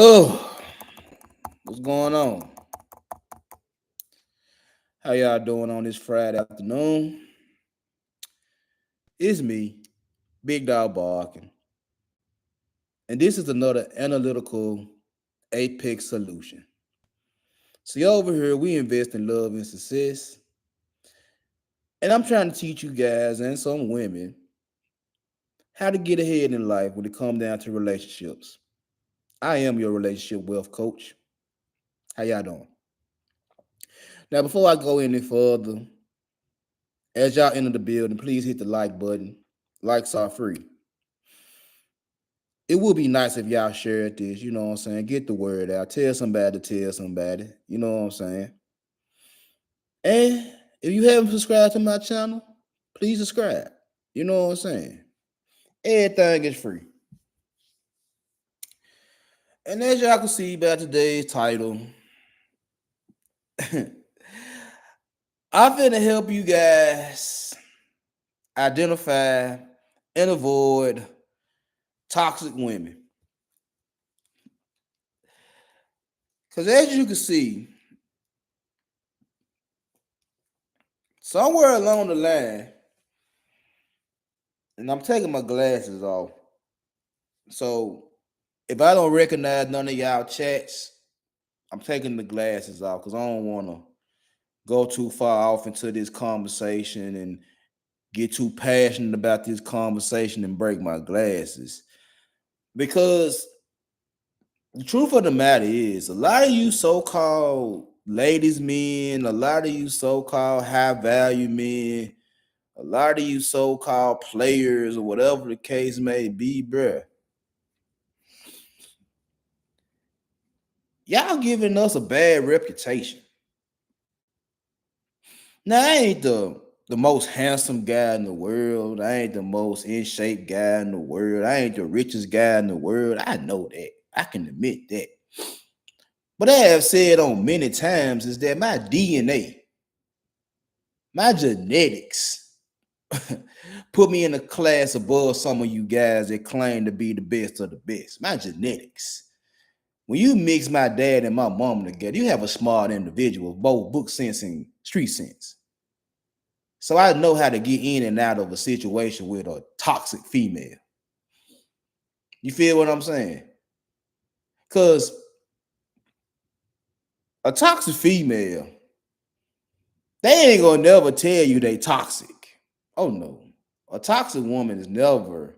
Oh, what's going on? How y'all doing on this Friday afternoon? It's me, Big Dog Barking, and this is another analytical apex solution. See, over here, we invest in love and success, and I'm trying to teach you guys and some women how to get ahead in life when it comes down to relationships. I am your relationship wealth coach. How y'all doing? Now, before I go any further, as y'all enter the building, please hit the like button. Likes are free. It would be nice if y'all shared this, you know what I'm saying? Get the word out. Tell somebody to tell somebody, you know what I'm saying? And if you haven't subscribed to my channel, please subscribe. You know what I'm saying? Everything is free. And as y'all can see by today's title, I'm finna help you guys identify and avoid toxic women. Because as you can see, somewhere along the line, and I'm taking my glasses off. So if I don't recognize none of y'all chats, I'm taking the glasses off because I don't want to go too far off into this conversation and get too passionate about this conversation and break my glasses. Because the truth of the matter is, a lot of you so-called ladies men, a lot of you so-called high value men, a lot of you so-called players or whatever the case may be, bruh. Y'all giving us a bad reputation. Now, I ain't the most handsome guy in the world. I ain't the most in shape guy in the world. I ain't the richest guy in the world. I know that. I can admit that. But I have said on many times is that my DNA, my genetics, put me in a class above some of you guys that claim to be the best of the best. My genetics. When you mix my dad and my mom together, you have a smart individual, both book sense and street sense. So I know how to get in and out of a situation with a toxic female. You feel what I'm saying? Because a toxic female, they ain't gonna never tell you they toxic. Oh no. A toxic woman is never,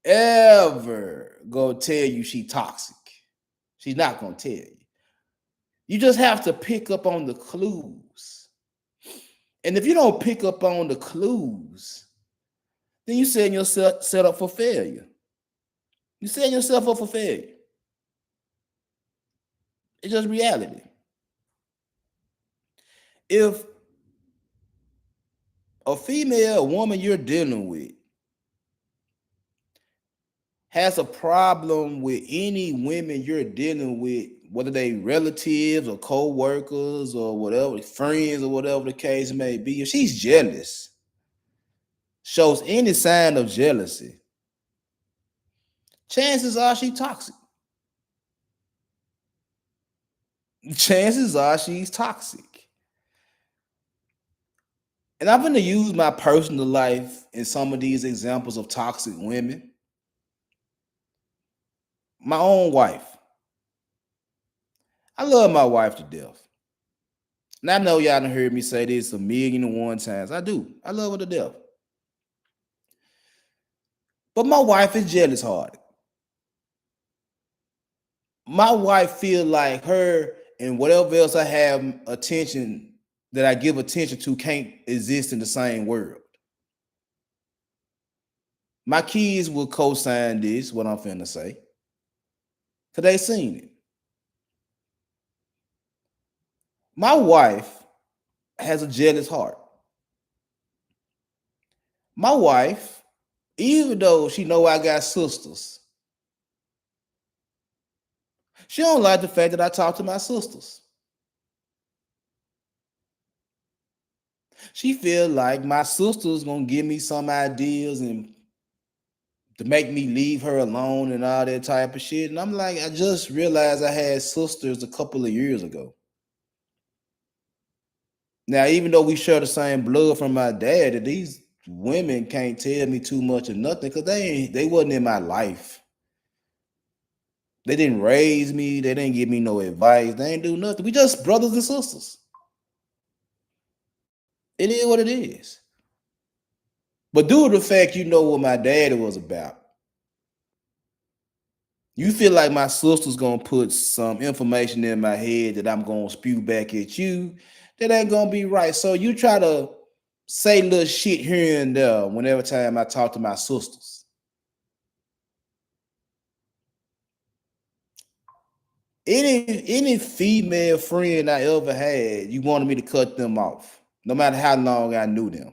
ever gonna tell you she toxic. She's not gonna tell you. You just have to pick up on the clues. And if you don't pick up on the clues, then you setting yourself set up for failure. You setting yourself up for failure. It's just reality. If a female, a woman you're dealing with has a problem with any women you're dealing with, whether they relatives or co-workers or whatever, friends or whatever the case may be, if she's jealous, shows any sign of jealousy, chances are she toxic. Chances are she's toxic. And I'm going to use my personal life in some of these examples of toxic women. My own wife. I love my wife to death. And I know y'all done heard me say this 1,000,001 times. I do. I love her to death. But my wife is jealous hearted. My wife feel like her and whatever else I have attention that I give attention to can't exist in the same world. My kids will co-sign this, what I'm finna say. Cause they seen it. My wife has a jealous heart. My wife, even though she know I got sisters, she don't like the fact that I talk to my sisters. She feel like my sister's gonna give me some ideas and to make me leave her alone and all that type of shit. And I'm like, I just realized I had sisters a couple of years ago. Now, even though we share the same blood from my dad, these women can't tell me too much or nothing because they wasn't in my life. They didn't raise me. They didn't give me no advice. They ain't do nothing. We just brothers and sisters. It is what it is. But due to the fact you know what my daddy was about, you feel like my sister's gonna put some information in my head that I'm gonna spew back at you. That ain't gonna be right. So you try to say little shit here and there whenever time I talk to my sisters. Any female friend I ever had, you wanted me to cut them off, no matter how long I knew them.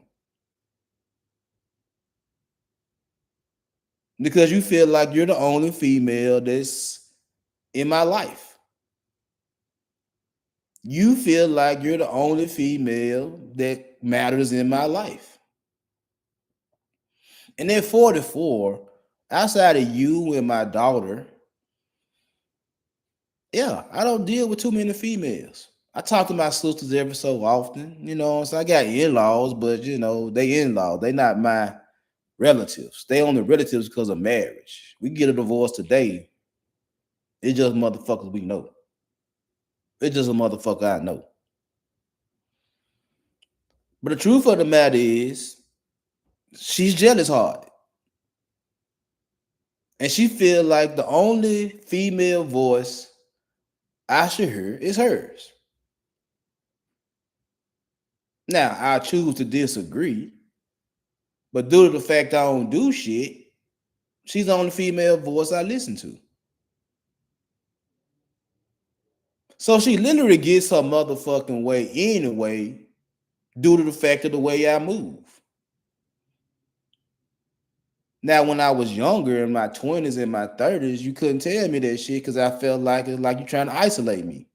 Because you feel like you're the only female that's in my life. You feel like you're the only female that matters in my life. And then 44, outside of you and my daughter, yeah, I don't deal with too many females. I talk to my sisters every so often, so I got in-laws, but they in-laws. They not my relatives. They only relatives because of marriage. We get a divorce today. It's just motherfuckers we know. It's just a motherfucker I know. But the truth of the matter is, she's jealous hard. And she feel like the only female voice I should hear is hers. Now, I choose to disagree, but due to the fact I don't do shit, she's the only female voice I listen to. So she literally gets her motherfucking way anyway, due to the fact of the way I move. Now, when I was younger, in my 20s and my 30s, you couldn't tell me that shit because I felt like it's like you're trying to isolate me.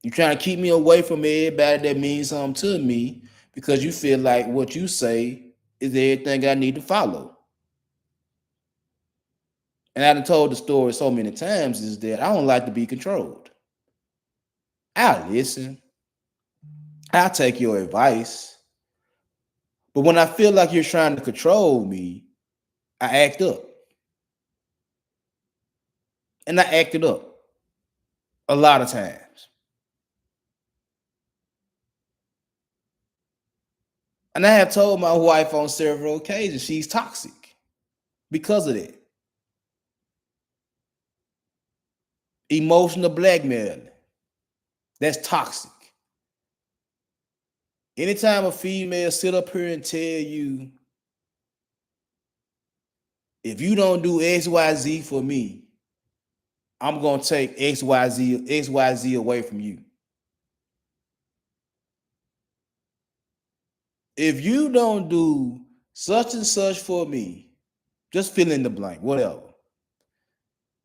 You're trying to keep me away from everybody that means something to me because you feel like what you say is everything I need to follow. And I done told the story so many times is that I don't like to be controlled. I'll listen. I'll take your advice. But when I feel like you're trying to control me, I act up. And I acted up a lot of times. And I have told my wife on several occasions she's toxic because of that. Emotional blackmail. That's toxic. Anytime a female sit up here and tell you, if you don't do XYZ for me, I'm gonna take XYZ away from you. If you don't do such and such for me, just fill in the blank, whatever.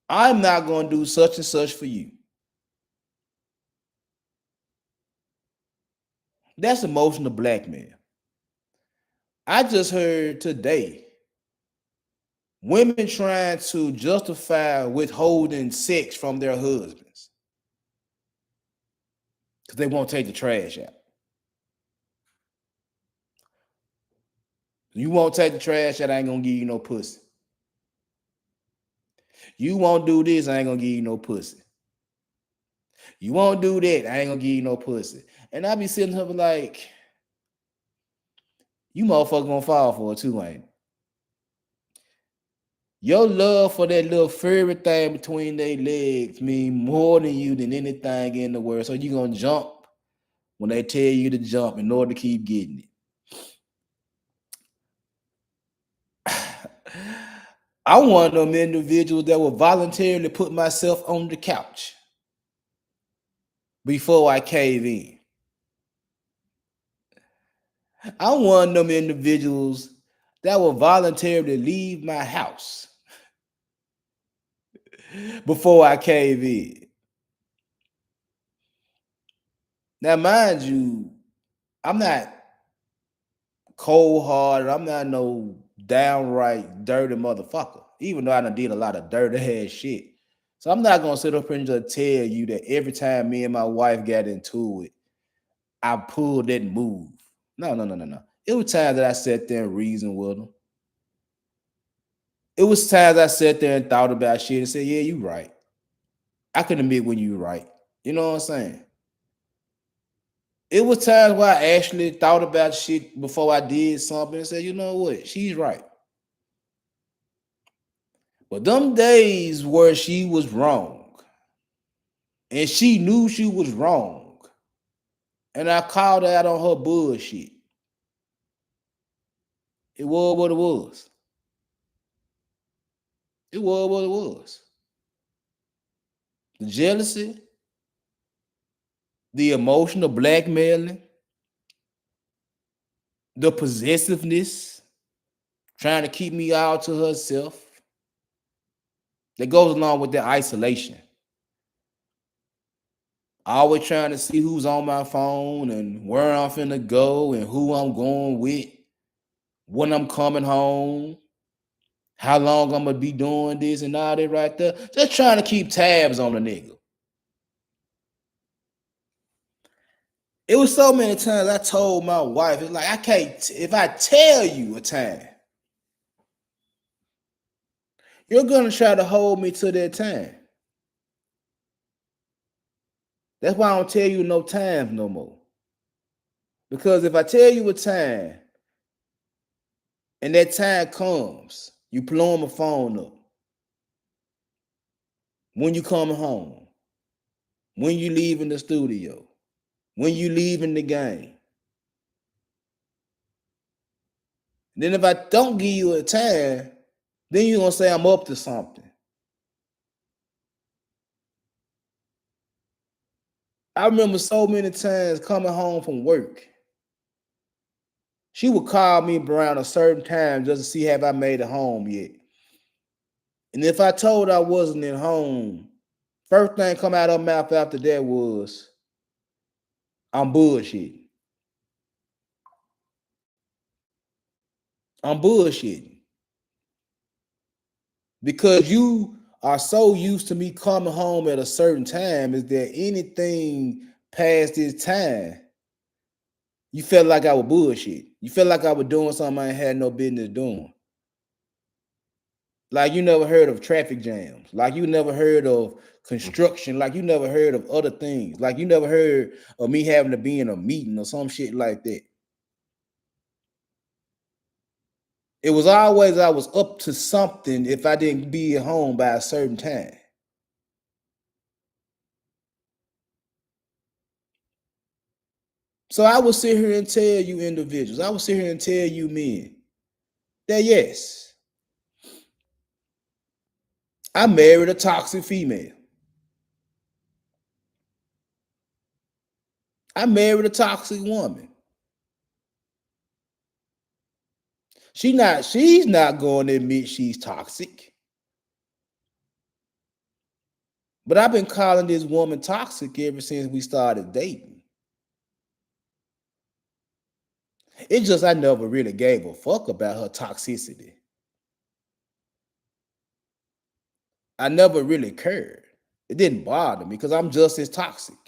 I'm not gonna do such and such for you. That's emotional blackmail. I just heard today women trying to justify withholding sex from their husbands because they won't take the trash out. You won't take the trash out, I ain't gonna give you no pussy. You won't do this, I ain't gonna give you no pussy. You won't do that, I ain't gonna give you no pussy. And I be sitting here like, you motherfucker gonna fall for it too, ain't it? Your love for that little furry thing between their legs mean more than you than anything in the world. So you gonna jump when they tell you to jump in order to keep getting it. I'm one of them individuals that will voluntarily put myself on the couch before I cave in. I'm one of them individuals that will voluntarily leave my house before I cave in. Now, mind you, I'm not cold hearted. I'm not no downright dirty motherfucker, even though I done did a lot of dirty ass shit. So I'm not gonna sit up here and just tell you that every time me and my wife got into it, I pulled that move. No, no, no, no, no. It was times that I sat there and reasoned with them. It was times I sat there and thought about shit and said, yeah, you right. I can admit when you right. You know what I'm saying? It was times where I actually thought about shit before I did something and said, you know what, she's right. But them days where she was wrong and she knew she was wrong, and I called her out on her bullshit. It was what it was. It was what it was. The jealousy, the emotional blackmailing, the possessiveness, trying to keep me all to herself. That goes along with the isolation. Always trying to see who's on my phone and where I'm finna go and who I'm going with, when I'm coming home, how long I'm gonna be doing this and all that right there. Just trying to keep tabs on the nigga. It was so many times I told my wife, it's like I can't, if I tell you a time, you're gonna try to hold me to that time. That's why I don't tell you no times no more. Because if I tell you a time and that time comes, you blowing my phone up. When you coming home, when you leaving the studio, when you leaving the game. Then if I don't give you a time, then you're gonna say I'm up to something. I remember so many times coming home from work. She would call me around a certain time just to see have I made it home yet. And if I told her I wasn't at home, first thing come out of her mouth after that was, I'm bullshitting. I'm bullshitting. Because you are so used to me coming home at a certain time, is there anything past this time you felt like I was bullshit? You felt like I was doing something I ain't had no business doing. Like you never heard of traffic jams. Like you never heard of construction. Like you never heard of other things. Like you never heard of me having to be in a meeting or some shit like that. It was always I was up to something if I didn't be at home by a certain time. So I will sit here and tell you individuals, I will sit here and tell you men that yes, I married a toxic female. I married a toxic woman. She's not going to admit she's toxic. But I've been calling this woman toxic ever since we started dating. It's just I never really gave a fuck about her toxicity. I never really cared. It didn't bother me because I'm just as toxic.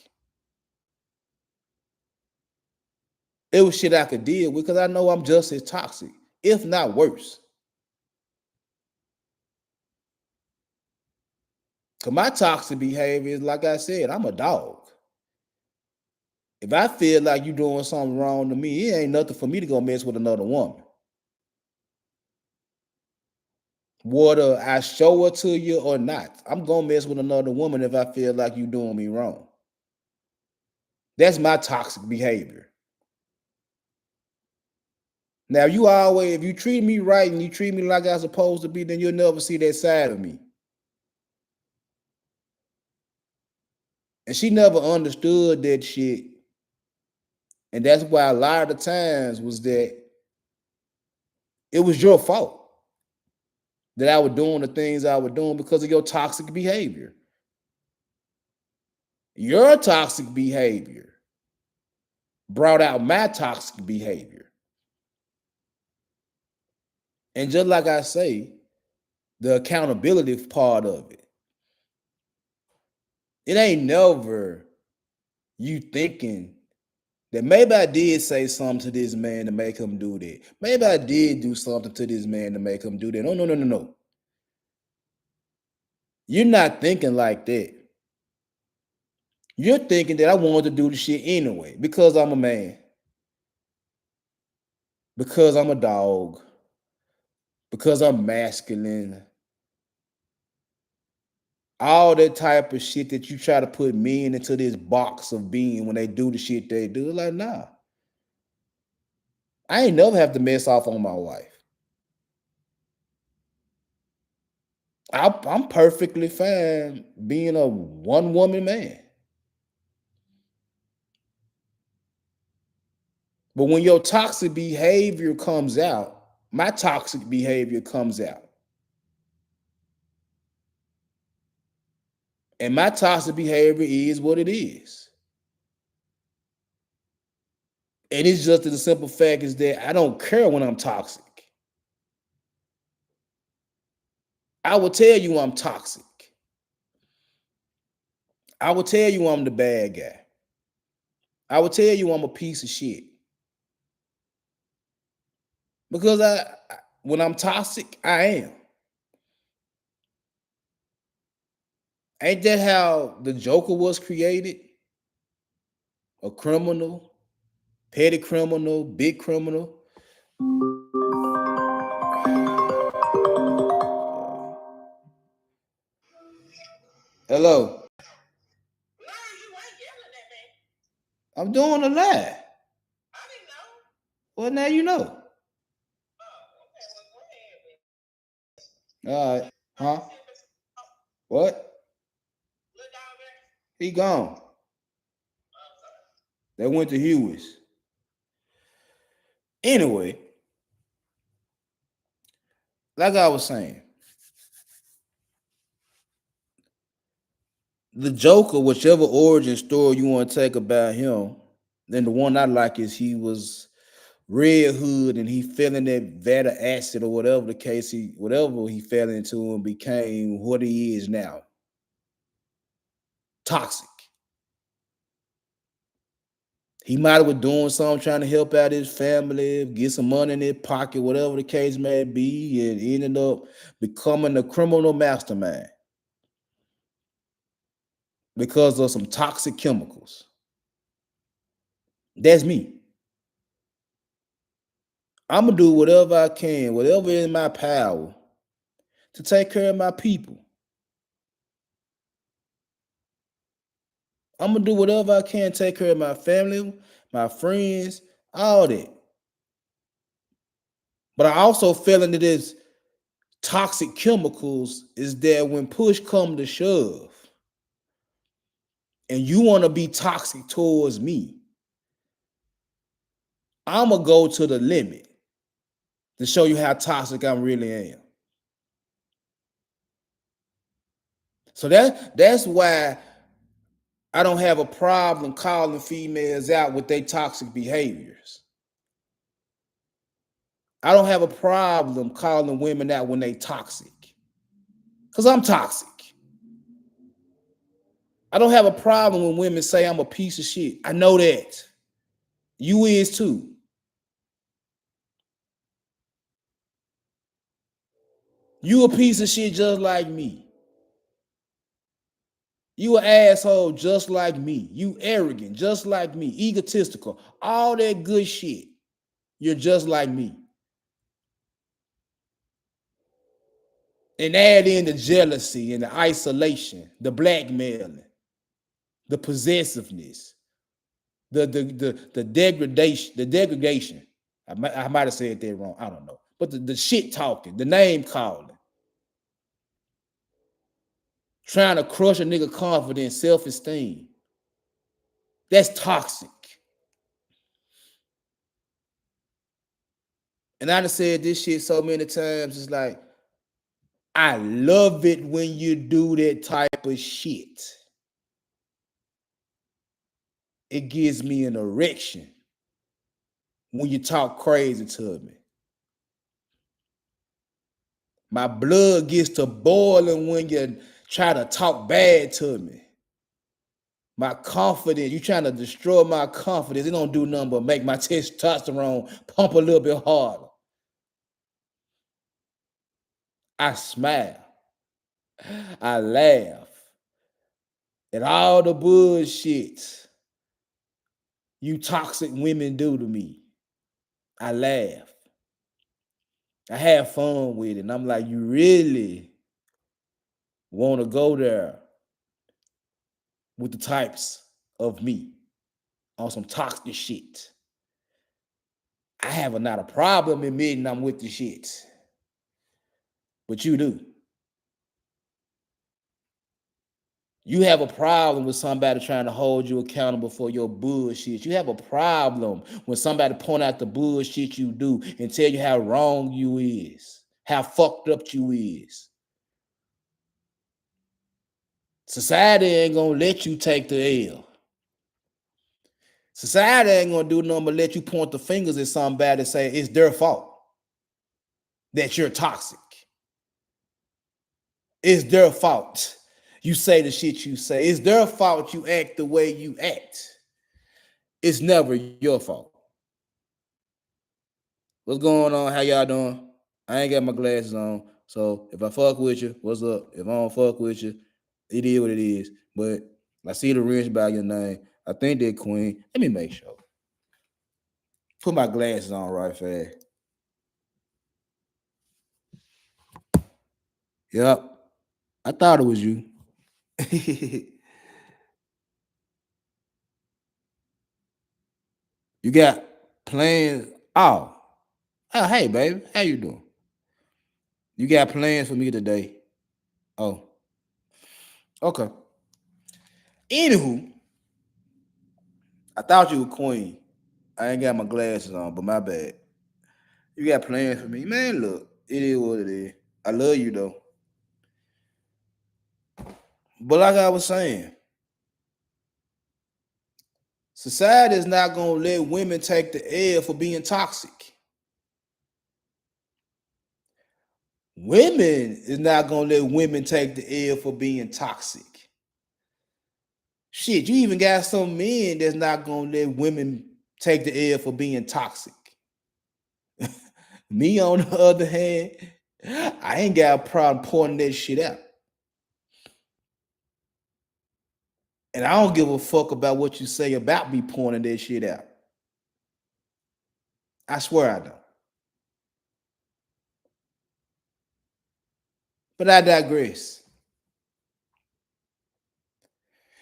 It was shit I could deal with because I know I'm just as toxic, if not worse. Because my toxic behavior is, like I said, I'm a dog. If I feel like you doing something wrong to me, it ain't nothing for me to go mess with another woman. Whether I show her to you or not, I'm gonna mess with another woman if I feel like you doing me wrong. That's my toxic behavior. Now, if you treat me right and you treat me like I'm supposed to be, then you'll never see that side of me. And she never understood that shit. And that's why a lot of the times was that it was your fault that I was doing the things I was doing because of your toxic behavior. Your toxic behavior brought out my toxic behavior. And just like I say, the accountability part of it, it ain't never you thinking that maybe I did say something to this man to make him do that. Maybe I did do something to this man to make him do that. No, no, no, no, no. You're not thinking like that. You're thinking that I wanted to do the shit anyway because I'm a man, because I'm a dog, because I'm masculine, all that type of shit that you try to put men into this box of being when they do the shit they do. Like, nah, I ain't never have to mess off on my wife. I'm perfectly fine being a one woman man. But when your toxic behavior comes out, my toxic behavior comes out. And my toxic behavior is what it is. And it's just the simple fact is that I don't care when I'm toxic. I will tell you I'm toxic. I will tell you I'm the bad guy. I will tell you I'm a piece of shit. Because when I'm toxic, I am. Ain't that how the Joker was created? A criminal, petty criminal, big criminal. Hello. I'm doing a lie. Well, now you know. All right. Huh? What? He gone. They went to Hewis. Anyway, like I was saying, the Joker, whichever origin story you want to take about him, then the one I like is he was Red Hood and he fell in that vat of acid or whatever the case whatever he fell into and became what he is now. Toxic. He might have been doing something trying to help out his family, get some money in his pocket, whatever the case may be, and ended up becoming a criminal mastermind because of some toxic chemicals. That's me. I'm gonna do whatever I can, whatever in my power, to take care of my people. I'm gonna do whatever I can, to take care of my family, my friends, all that. But I also fell into this toxic chemicals is that when push come to shove, and you want to be toxic towards me, I'm gonna go to the limit to show you how toxic I really am. So that's why I don't have a problem calling females out with their toxic behaviors. I don't have a problem calling women out when they toxic. Because I'm toxic. I don't have a problem when women say I'm a piece of shit. I know that. You is too. You a piece of shit just like me. You an asshole just like me. You arrogant just like me. Egotistical. All that good shit. You're just like me. And add in the jealousy and the isolation, the blackmailing, the possessiveness, the degradation. I might have said that wrong. I don't know. But the shit talking, the name calling, trying to crush a nigga confidence, self-esteem. That's toxic. And I done said this shit so many times. It's like, I love it when you do that type of shit. It gives me an erection when you talk crazy to me. My blood gets to boiling when you try to talk bad to me. My confidence, you trying to destroy my confidence. It don't do nothing but make my testosterone pump a little bit harder. I smile. I laugh at all the bullshit you toxic women do to me. I laugh. I have fun with it. And I'm like, you really want to go there with the types of me on some toxic shit. I have not a problem admitting I'm with the shit, but you do. You have a problem with somebody trying to hold you accountable for your bullshit. You have a problem when somebody point out the bullshit you do and tell you how wrong you is, how fucked up you is. Society ain't gonna let you take the L. Society ain't gonna do nothing but let you point the fingers at somebody and say it's their fault that you're toxic. It's their fault you say the shit you say. It's their fault you act the way you act. It's never your fault. What's going on? How y'all doing? I ain't got my glasses on. So if I fuck with you, what's up? If I don't fuck with you, it is what it is. But I see the wrench by your name. I think they're Queen. Let me make sure. Put my glasses on right fast. Yep. I thought it was you. You got plans. Oh, hey, baby. How you doing? You got plans for me today? Oh, okay. Anywho, I thought you were Queen. I ain't got my glasses on, but my bad. You got plans for me? Man, look, it is what it is. I love you, though. But like I was saying, society is not going to let women take the L for being toxic. Women is not going to let women take the L for being toxic. Shit, you even got some men that's not going to let women take the L for being toxic. Me, on the other hand, I ain't got a problem pointing that shit out. And I don't give a fuck about what you say about me pointing that shit out. I swear I don't. But I digress.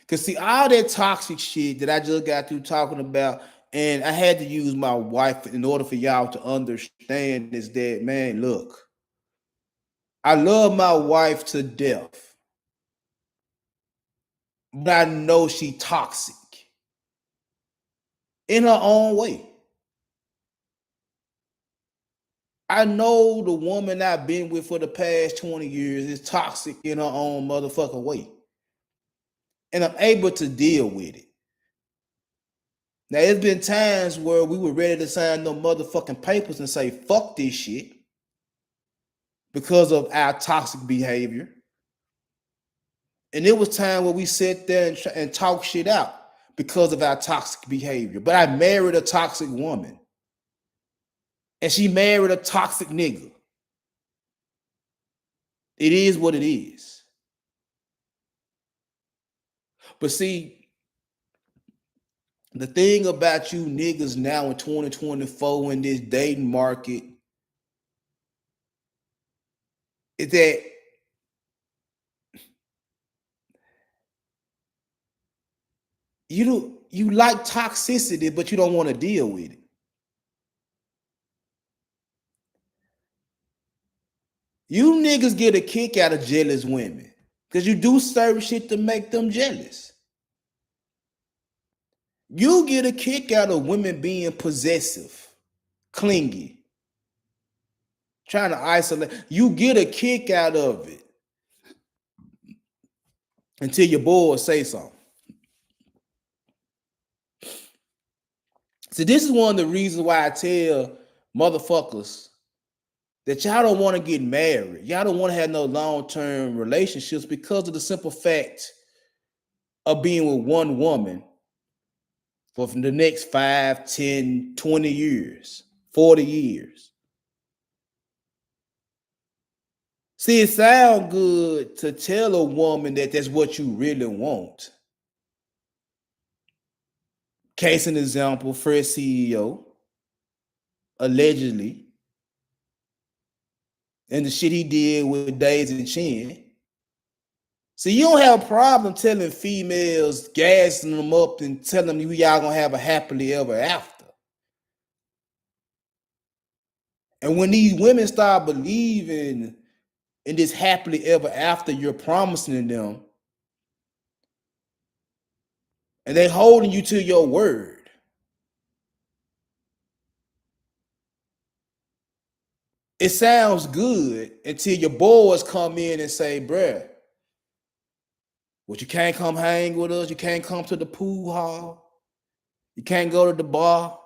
Because see, all that toxic shit that I just got through talking about, and I had to use my wife in order for y'all to understand is that, man, look, I love my wife to death, but I know she toxic in her own way. I know the woman I've been with for the past 20 years is toxic in her own motherfucking way. And I'm able to deal with it. Now, it's been times where we were ready to sign no motherfucking papers and say, fuck this shit because of our toxic behavior. And it was time where we sat there and talk shit out because of our toxic behavior. But I married a toxic woman. And she married a toxic nigga. It is what it is. But see, the thing about you niggas now in 2024 in this dating market is that you like toxicity, but you don't want to deal with it. You niggas get a kick out of jealous women because you do certain shit to make them jealous. You get a kick out of women being possessive, clingy, trying to isolate. You get a kick out of it until your boys say something. See, this is one of the reasons why I tell motherfuckers that y'all don't want to get married. Y'all don't want to have no long-term relationships because of the simple fact of being with one woman for the next 5, 10, 20 years, 40 years. See, it sounds good to tell a woman that that's what you really want. Case in example, Fred CEO, allegedly, and the shit he did with Daisy Chin. See, you don't have a problem telling females, gassing them up and telling them y'all gonna have a happily ever after. And when these women start believing in this happily ever after you're promising them, and they holding you to your word, it sounds good until your boys come in and say, bruh, well, you can't come hang with us, you can't come to the pool hall, you can't go to the bar,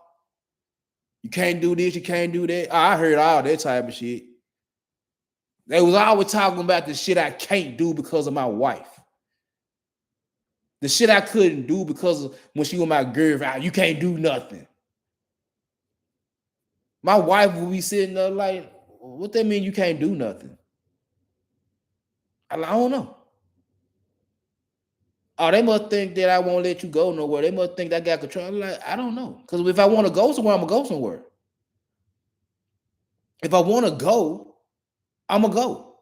you can't do this, you can't do that. I heard all that type of shit. They was always talking about the shit I can't do because of my wife. The shit I couldn't do because of when she was my girlfriend. You can't do nothing. My wife will be sitting there like, what that mean you can't do nothing? I don't know. Oh, they must think that I won't let you go nowhere. They must think that I got control. I'm like, I don't know. Because if I want to go somewhere, I'm going to go somewhere. If I want to go, I'm going to go.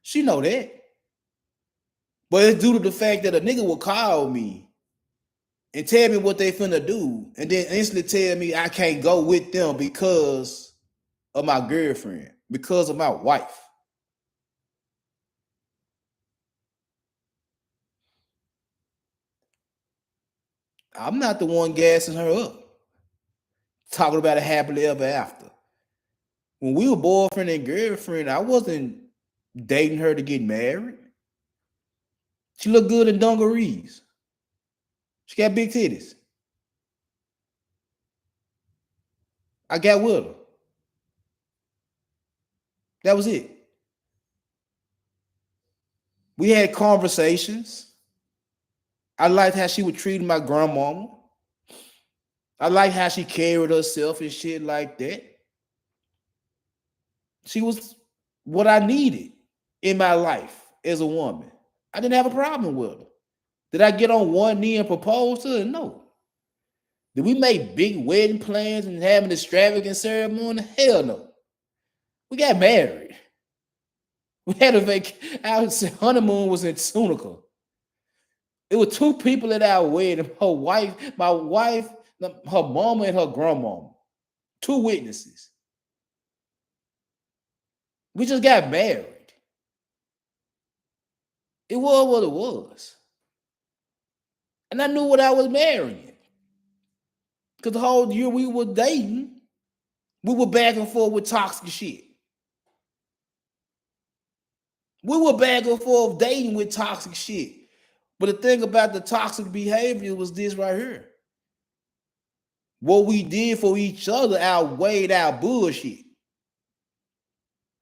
She know that. But it's due to the fact that a nigga will call me and tell me what they finna do, and then instantly tell me I can't go with them because of my girlfriend, because of my wife. I'm not the one gassing her up, talking about a happily ever after. When we were boyfriend and girlfriend, I wasn't dating her to get married. She looked good in dungarees. She got big titties. I got with her. That was it. We had conversations. I liked how she would treat my grandmama. I liked how she carried herself and shit like that. She was what I needed in my life as a woman. I didn't have a problem with her. Did I get on one knee and propose to her? No. Did we make big wedding plans and have an extravagant ceremony? Hell no. We got married. We had a our honeymoon was in Tunica. It was two people at our wedding. Her wife, my wife, her mama, and her grandmama. Two witnesses. We just got married. It was what it was. And I knew what I was marrying. Because the whole year we were dating, we were back and forth with toxic shit. We were back and forth dating with toxic shit. But the thing about the toxic behavior was this right here. What we did for each other outweighed our bullshit.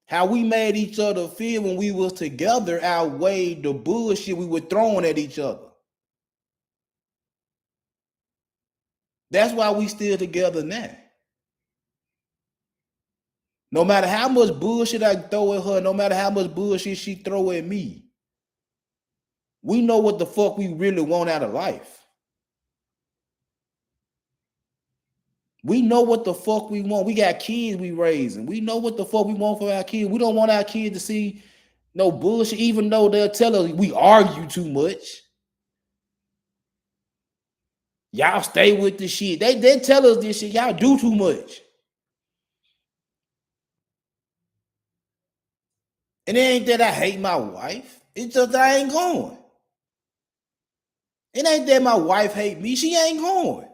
How we made each other feel when we was together outweighed the bullshit we were throwing at each other. That's why we still together now. No matter how much bullshit I throw at her, no matter how much bullshit she throw at me, we know what the fuck we really want out of life. We know what the fuck we want. We got kids we raising. We know what the fuck we want for our kids. We don't want our kids to see no bullshit, even though they'll tell us we argue too much. Y'all stay with the shit. They tell us this shit. Y'all do too much. And it ain't that I hate my wife. It's just that I ain't going. It ain't that my wife hate me. She ain't going.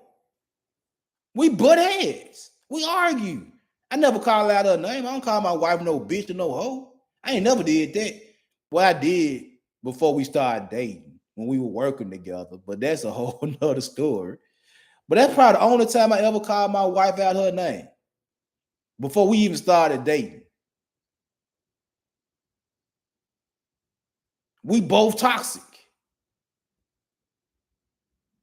We butt heads. We argue. I never call out her name. I don't call my wife no bitch or no hoe. I ain't never did that. Well, I did before we started dating when we were working together, but that's a whole nother story. But that's probably the only time I ever called my wife out her name before we even started dating. We both toxic.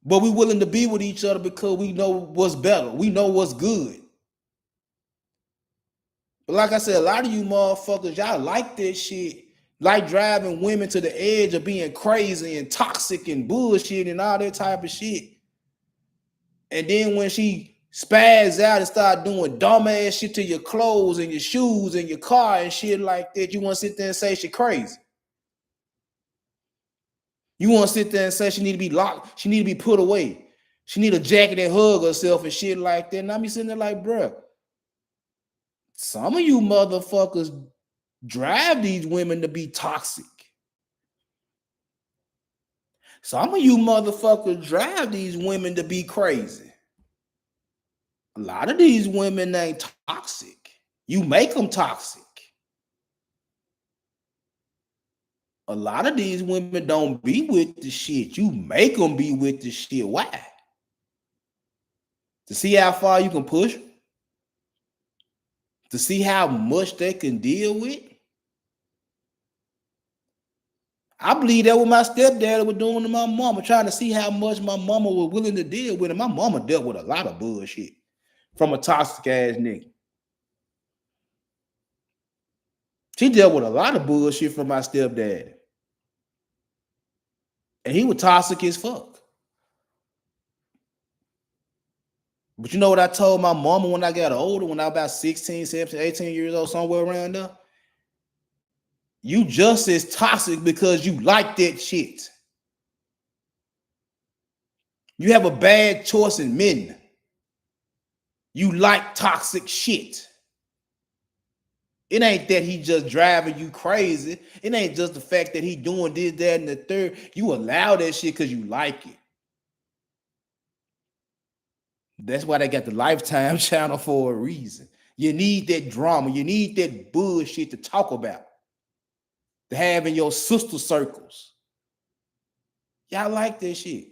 But we willing to be with each other because we know what's better. We know what's good. But like I said, a lot of you motherfuckers, y'all like this shit. Like driving women to the edge of being crazy and toxic and bullshit and all that type of shit. And then when she spaz out and start doing dumbass shit to your clothes and your shoes and your car and shit like that, you want to sit there and say she crazy. You want to sit there and say she need to be locked, she need to be put away. She need a jacket and hug herself and shit like that. And I be sitting there like, bruh, some of you motherfuckers drive these women to be toxic. Some of you motherfuckers drive these women to be crazy. A lot of these women ain't toxic. You make them toxic. A lot of these women don't be with the shit. You make them be with the shit. Why? To see how far you can push them? To see how much they can deal with? I believe that what my stepdad was doing to my mama, trying to see how much my mama was willing to deal with. And my mama dealt with a lot of bullshit from a toxic ass nigga. She dealt with a lot of bullshit from my stepdad. And he was toxic as fuck. But you know what I told my mama when I got older, when I was about 16, 17, 18 years old, somewhere around there? You just as toxic because you like that shit. You have a bad choice in men. You like toxic shit. It ain't that he just driving you crazy. It ain't just the fact that he doing this, that, and the third. You allow that shit because you like it. That's why they got the Lifetime channel for a reason. You need that drama. You need that bullshit to talk about. To have in your sister circles. Y'all like that shit.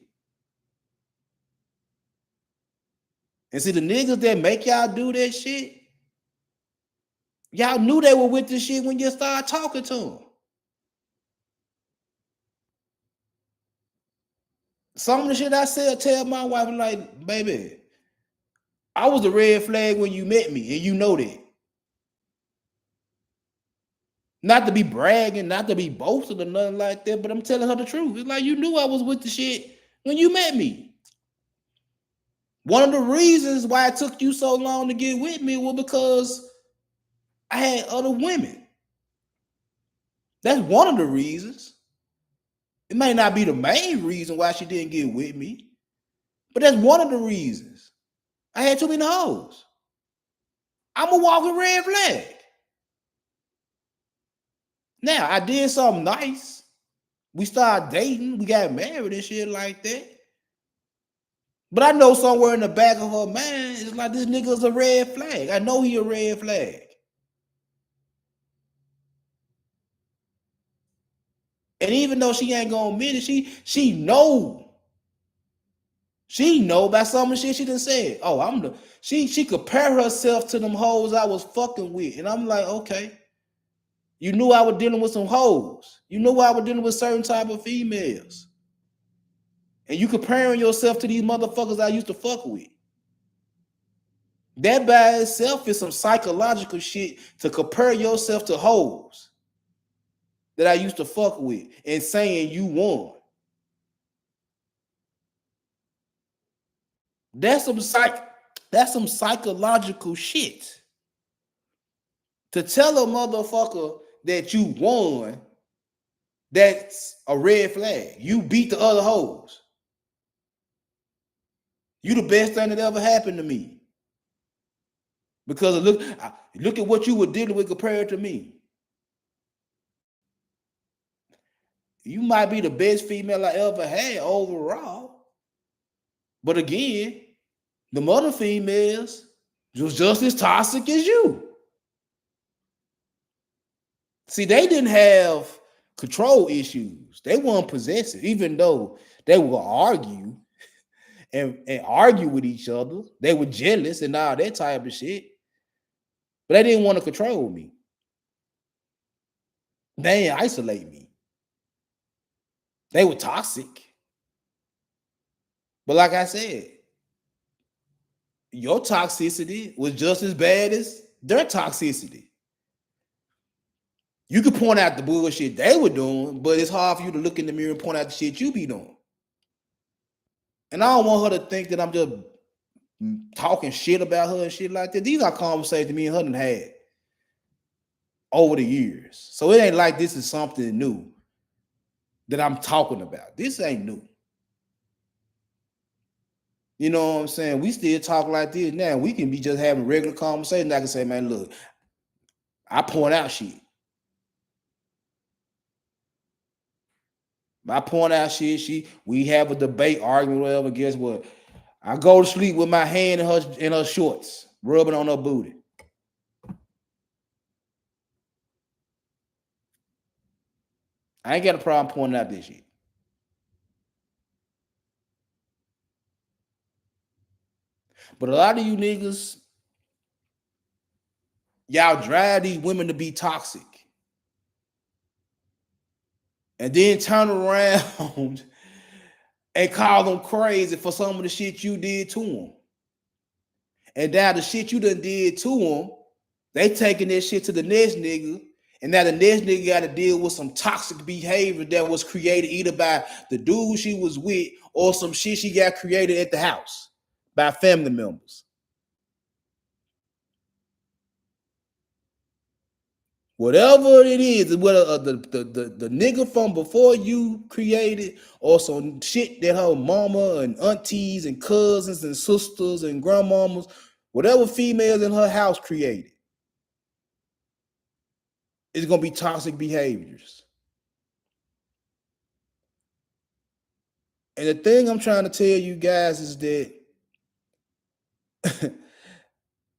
And see, the niggas that make y'all do that shit, y'all knew they were with this shit when you started talking to them. Some of the shit I said, tell my wife, like, baby, I was a red flag when you met me, and you know that. Not to be bragging, not to be boasting or nothing like that, but I'm telling her the truth. It's like you knew I was with the shit when you met me. One of the reasons why it took you so long to get with me was because I had other women. That's one of the reasons. It may not be the main reason why she didn't get with me, but that's one of the reasons. I had too many hoes. I'm a walking red flag. Now, I did something nice. We started dating. We got married and shit like that. But I know somewhere in the back of her mind, it's like this nigga's a red flag. I know he a red flag. And even though she ain't gonna admit it, she know. She know about some of the shit she done said. Oh, she compare herself to them hoes I was fucking with. And I'm like, okay. You knew I was dealing with some hoes. You knew I was dealing with certain type of females. And you comparing yourself to these motherfuckers I used to fuck with. That by itself is some psychological shit to compare yourself to hoes that I used to fuck with and saying you won. That's some psychological shit. To tell a motherfucker that you won, that's a red flag. You beat the other hoes. You the best thing that ever happened to me. Because look at what you were dealing with compared to me. You might be the best female I ever had overall. But again, the other females was just as toxic as you. See, they didn't have control issues. They weren't possessive, even though they would argue and argue with each other. They were jealous and all that type of shit. But they didn't want to control me. They didn't isolate me. They were toxic. But like I said, your toxicity was just as bad as their toxicity. You could point out the bullshit they were doing, but it's hard for you to look in the mirror and point out the shit you be doing. And I don't want her to think that I'm just talking shit about her and shit like that. These are conversations me and her done had over the years. So it ain't like this is something new that I'm talking about. This ain't new. You know what I'm saying? We still talk like this now. We can be just having regular conversations. I can say, man, look, I point out shit. I point out shit. We have a debate, argument, whatever. Guess what? I go to sleep with my hand in her shorts, rubbing on her booty. I ain't got a problem pointing out this shit. But a lot of you niggas, y'all drive these women to be toxic. And then turn around and call them crazy for some of the shit you did to them. And now the shit you done did to them, they taking that shit to the next nigga. And now the next nigga got to deal with some toxic behavior that was created either by the dude she was with or some shit she got created at the house by family members. Whatever it is, whether the nigga from before you created or some shit that her mama and aunties and cousins and sisters and grandmamas, whatever females in her house created, it's going to be toxic behaviors. And the thing I'm trying to tell you guys is that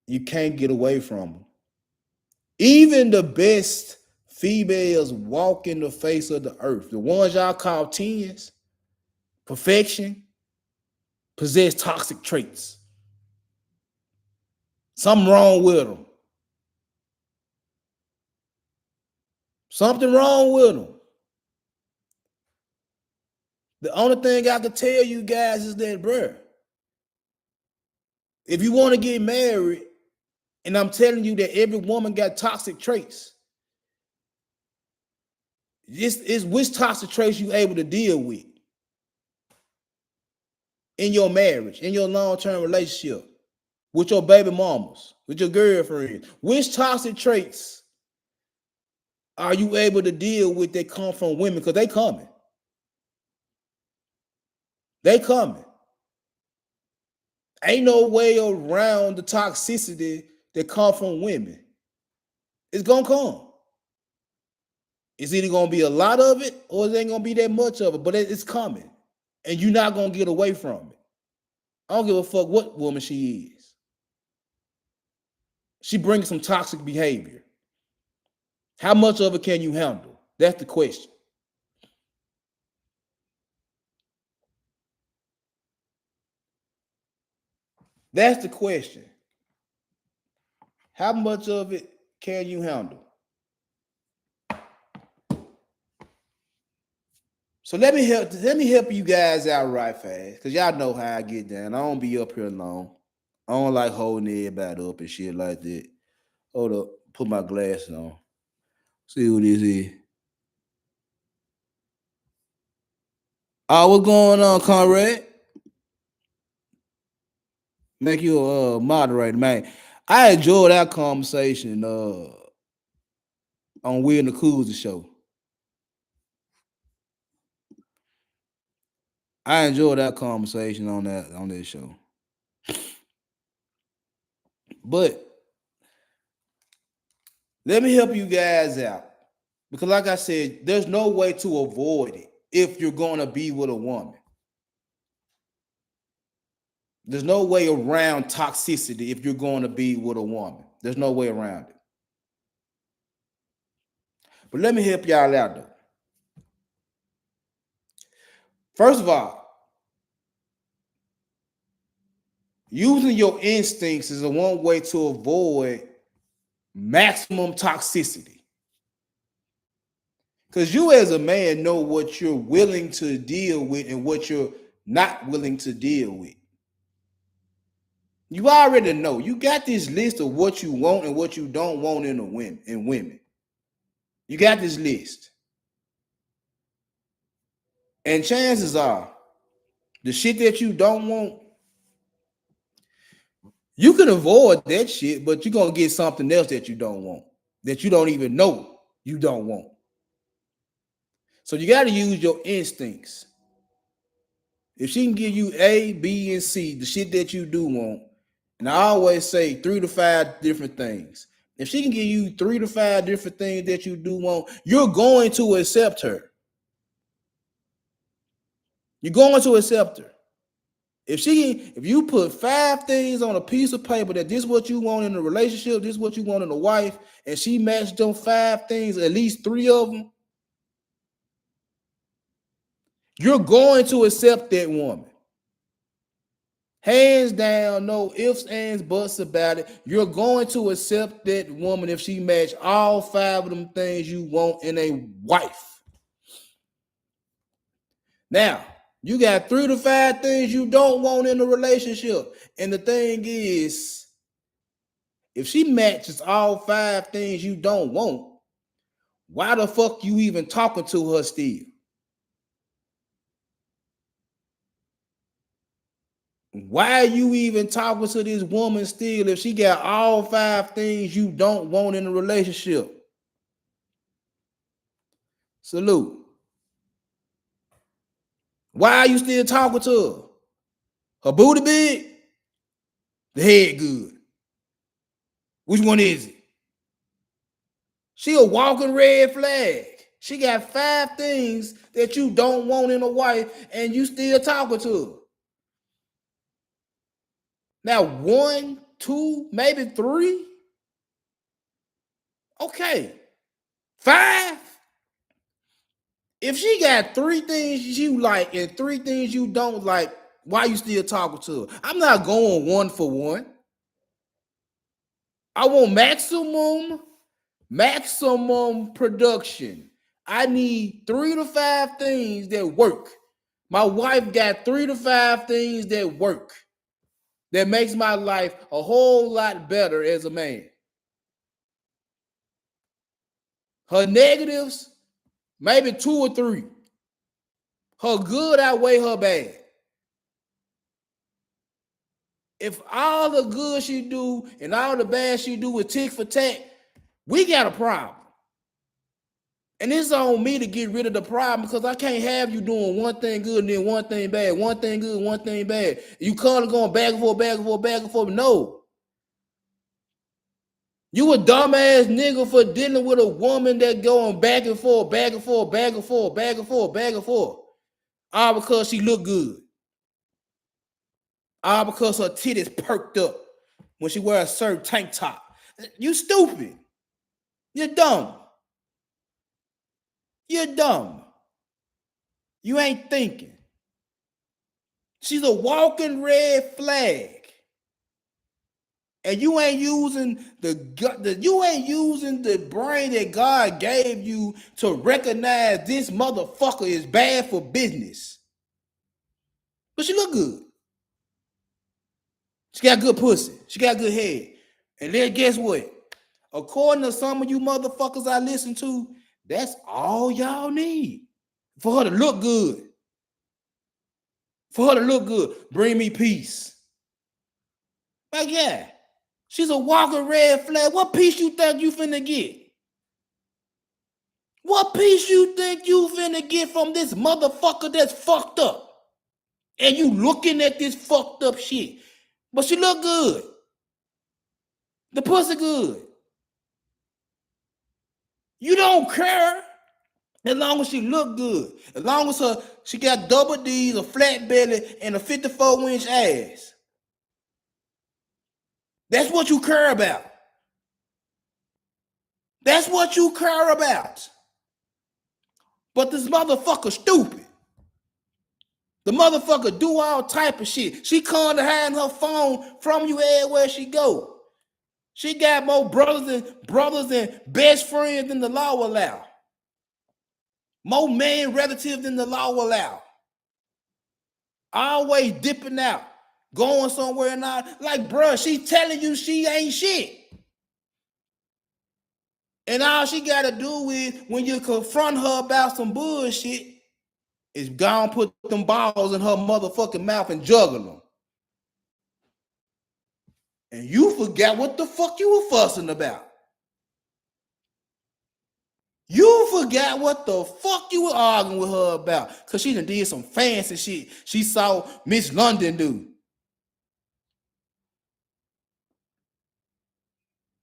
you can't get away from them. Even the best females walking the face of the earth, the ones y'all call 10s, perfection, possess toxic traits. Something wrong with them. Something wrong with them. The only thing I can tell you guys is that, bruh, if you want to get married, and I'm telling you that every woman got toxic traits, this is which toxic traits you able to deal with in your marriage, in your long-term relationship, with your baby mamas, with your girlfriend. Which toxic traits are you able to deal with that come from women? Because they coming. They coming. Ain't no way around the toxicity that come from women. It's gonna come. It's either gonna be a lot of it or it ain't gonna be that much of it, but it's coming. And you're not gonna get away from it. I don't give a fuck what woman she is. She brings some toxic behavior. How much of it can you handle? That's the question. That's the question. How much of it can you handle? So let me help you guys out right fast, because y'all know how I get down. I don't be up here long. I don't like holding everybody up and shit like that. Hold up, put my glasses on. See who this is. Oh, what's going on, Conrad? Make you a moderator, man. I enjoyed that conversation on Will and the Kuzma show. I enjoyed that conversation on that show. But let me help you guys out. Because like I said, there's no way to avoid it if you're going to be with a woman. There's no way around toxicity if you're going to be with a woman. There's no way around it. But let me help y'all out though. First of all, using your instincts is a one way to avoid maximum toxicity. Because you as a man know what you're willing to deal with and what you're not willing to deal with. You already know. You got this list of what you want and what you don't want in women. You got this list. And chances are, the shit that you don't want, you can avoid that shit, but you're gonna get something else that you don't want, that you don't even know you don't want. So you got to use your instincts. If she can give you A, B, and C, the shit that you do want, and I always say 3 to 5 different things. If she can give you 3 to 5 different things that you do want, you're going to accept her. You're going to accept her. If you put 5 things on a piece of paper that this is what you want in a relationship, this is what you want in a wife, and she matched them 5 things, at least 3 of them, you're going to accept that woman. Hands down, no ifs, ands, buts about it. You're going to accept that woman if she match all 5 of them things you want in a wife. Now, you got 3 to 5 things you don't want in a relationship. And the thing is, if she matches all 5 things you don't want, why the fuck you even talking to her still? Why are you even talking to this woman still if she got all 5 things you don't want in a relationship? Salute. Why are you still talking to her? Her booty big? The head good. Which one is it? She a walking red flag. She got 5 things that you don't want in a wife, and you still talking to her. Now, 1, 2, maybe 3. Okay. 5. If she got 3 things you like and 3 things you don't like, why you still talking to her? I'm not going 1 for 1. I want maximum production. I need 3 to 5 things that work. My wife got 3 to 5 things that work. That makes my life a whole lot better as a man. Her negatives, maybe 2 or 3. Her good outweigh her bad. If all the good she do and all the bad she do is tick for tack, we got a problem. And it's on me to get rid of the problem because I can't have you doing one thing good and then one thing bad, one thing good, one thing bad. You kind of going back and forth, back and forth, back and forth. No. You a dumbass nigga for dealing with a woman that going back and forth, back and forth, back and forth, back and forth, back and forth. All because she look good. All because her titties perked up when she wear a certain tank top. You stupid. You're dumb. You're dumb. You ain't thinking. She's a walking red flag. And you ain't using the brain that God gave you to recognize this motherfucker is bad for business. But she look good. She got good pussy. She got good head. And then guess what? According to some of you motherfuckers I listen to, that's all y'all need. For her to look good. For her to look good. Bring me peace. Like, yeah. She's a walking red flag. What peace you think you finna get? What peace you think you finna get from this motherfucker that's fucked up? And you looking at this fucked up shit. But she look good. The pussy good. You don't care as long as she look good. As long as she got double D's, a flat belly, and a 54-inch ass. That's what you care about. That's what you care about. But this motherfucker stupid. The motherfucker do all type of shit. She come to hide her phone from you everywhere she go. She got more brothers and best friends than the law allow. More man relatives than the law will allow. Always dipping out, going somewhere and not. Like, bruh, she telling you she ain't shit. And all she got to do is, when you confront her about some bullshit, is go and put them balls in her motherfucking mouth and juggle them. And you forgot what the fuck you were fussing about. You forgot what the fuck you were arguing with her about. Because she done did some fancy shit she saw Miss London do.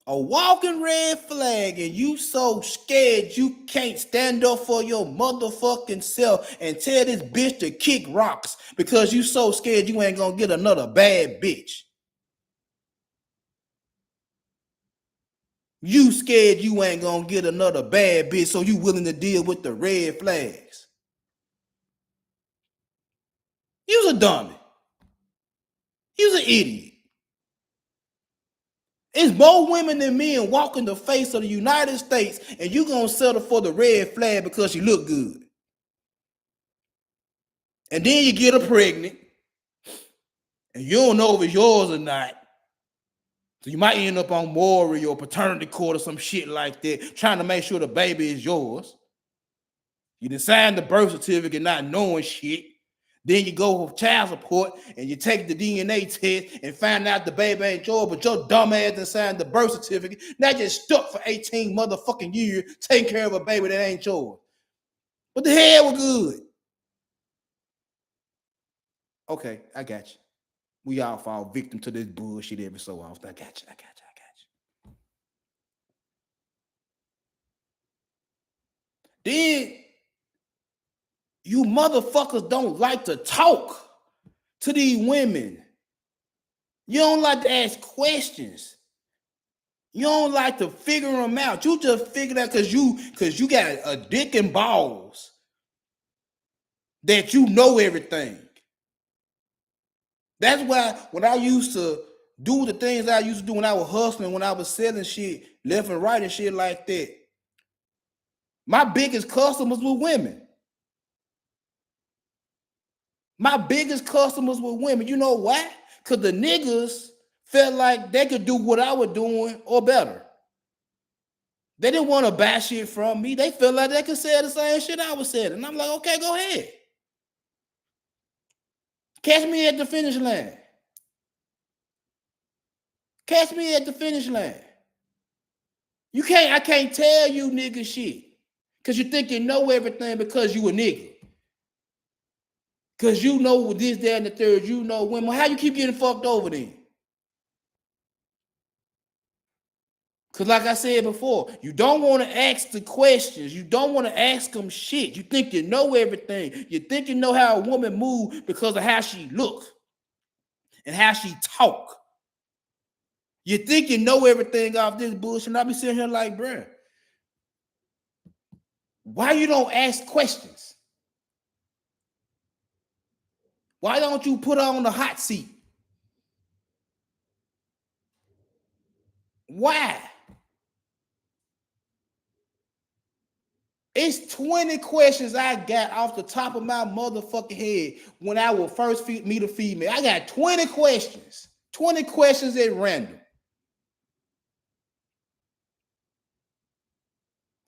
A walking red flag, and you so scared you can't stand up for your motherfucking self and tell this bitch to kick rocks because you so scared you ain't gonna get another bad bitch. You scared you ain't gonna get another bad bitch, so you willing to deal with the red flags. You's a dummy. You's an idiot. It's more women than men walking the face of the United States, and you gonna settle for the red flag because she look good. And then you get her pregnant, and you don't know if it's yours or not. So you might end up on Maury or paternity court or some shit like that, trying to make sure the baby is yours. You done signed the birth certificate not knowing shit. Then you go for child support and you take the DNA test and find out the baby ain't yours, but your dumb ass done signed the birth certificate. Now you're stuck for 18 motherfucking years taking care of a baby that ain't yours. What the hell was good? Okay, I got you. We all fall victim to this bullshit every so often. I got you. Then you motherfuckers don't like to talk to these women. You don't like to ask questions. You don't like to figure them out. You just figure that because you got a dick and balls that you know everything. That's why when I used to do the things I used to do when I was hustling, when I was selling shit left and right and shit like that, my biggest customers were women. My biggest customers were women. You know why? Because the niggas felt like they could do what I was doing or better. They didn't want to buy shit from me. They felt like they could sell the same shit I was selling. And I'm like, okay, go ahead. Catch me at the finish line. Catch me at the finish line. I can't tell you nigga shit. Because you think you know everything because you a nigga. Because you know this, that, and the third. You know women. How you keep getting fucked over then? Because like I said before, you don't want to ask the questions. You don't want to ask them shit. You think you know everything. You think you know how a woman moves because of how she look and how she talk. You think you know everything off this bullshit. And I be sitting here like, bruh, why you don't ask questions? Why don't you put her on the hot seat? Why? It's 20 questions I got off the top of my motherfucking head when I will first meet a female. I got 20 questions. 20 questions at random.